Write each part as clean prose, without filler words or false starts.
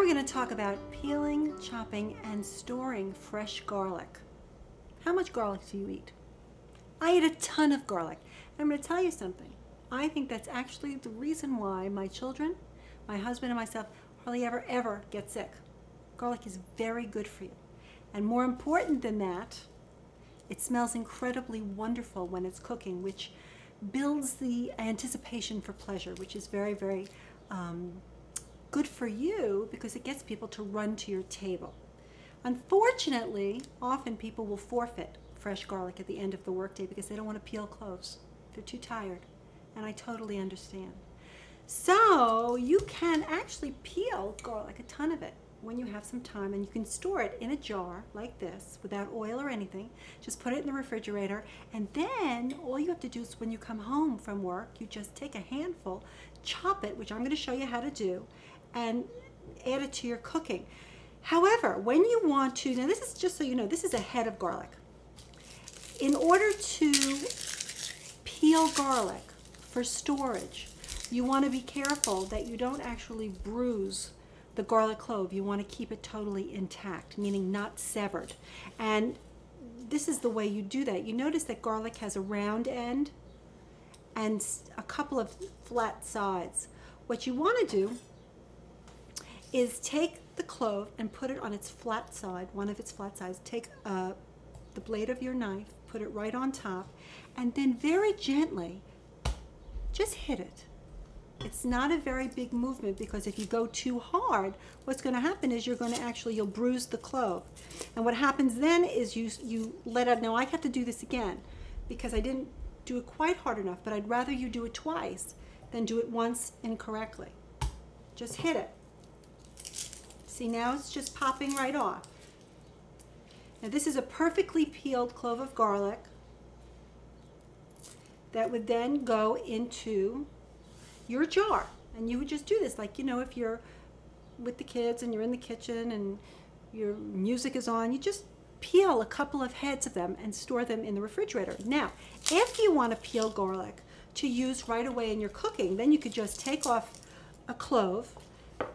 we're going to talk about peeling, chopping, and storing fresh garlic. How much garlic do you eat? I eat a ton of garlic. And I'm going to tell you something. I think that's actually the reason why my children, my husband, and myself hardly ever get sick. Garlic is very good for you. And more important than that, it smells incredibly wonderful when it's cooking, which builds the anticipation for pleasure, which is very good for you because it gets people to run to your table. Unfortunately, often people will forfeit fresh garlic at the end of the workday because they don't want to peel cloves. They're too tired, and I totally understand. So you can actually peel garlic, a ton of it, when you have some time, and you can store it in a jar like this without oil or anything. Just put it in the refrigerator, and then all you have to do is when you come home from work, you just take a handful, chop it, which I'm going to show you how to do, and add it to your cooking. However, when you want to, now this is just so you know, this is a head of garlic. In order to peel garlic for storage, you want to be careful that you don't actually bruise the garlic clove. You want to keep it totally intact, meaning not severed. And this is the way you do that. You notice that garlic has a round end and a couple of flat sides. What you want to do is take the clove and put it on its flat side, one of its flat sides. Take the blade of your knife, put it right on top, and then very gently just hit it. It's not a very big movement, because if you go too hard, what's going to happen is you'll bruise the clove. And what happens then is you let out. Now I have to do this again because I didn't do it quite hard enough, but I'd rather you do it twice than do it once incorrectly. Just hit it. See, now it's just popping right off. Now this is a perfectly peeled clove of garlic that would then go into your jar. And you would just do this, like, you know, if you're with the kids and you're in the kitchen and your music is on, you just peel a couple of heads of them and store them in the refrigerator. Now, if you want to peel garlic to use right away in your cooking, then you could just take off a clove,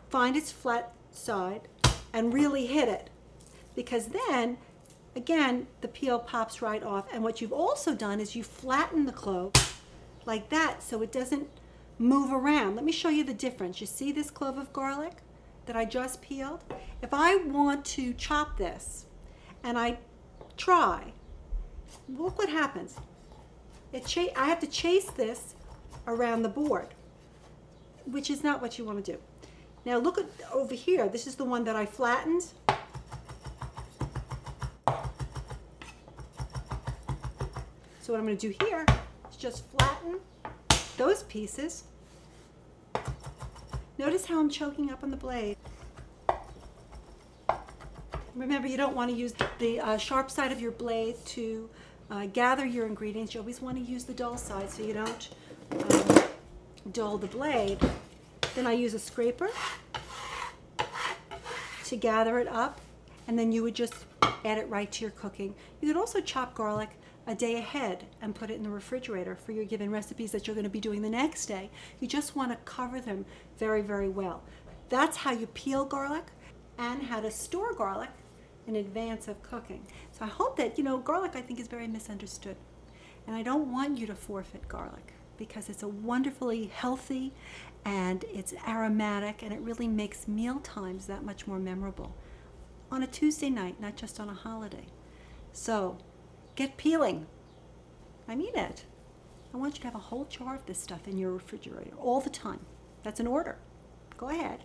find its flat side, and really hit it, because then again the peel pops right off. And what you've also done is you flatten the clove like that so it doesn't move around. Let me show you the difference. You see this clove of garlic that I just peeled? If I want to chop this and I try, look what happens. I have to chase this around the board, which is not what you want to do. Now look at over here. This is the one that I flattened. So what I'm going to do here is just flatten those pieces. Notice how I'm choking up on the blade. Remember, you don't want to use the sharp side of your blade to gather your ingredients. You always want to use the dull side so you don't dull the blade. Then I use a scraper to gather it up, and then you would just add it right to your cooking. You could also chop garlic a day ahead and put it in the refrigerator for your given recipes that you're going to be doing the next day. You just want to cover them very well. That's how you peel garlic and how to store garlic in advance of cooking. So I hope that, you know, garlic I think is very misunderstood. And I don't want you to forfeit garlic because it's a wonderfully healthy and it's aromatic, and it really makes meal times that much more memorable on a Tuesday night, not just on a holiday. So get peeling. I mean it. I want you to have a whole jar of this stuff in your refrigerator all the time. That's an order. Go ahead.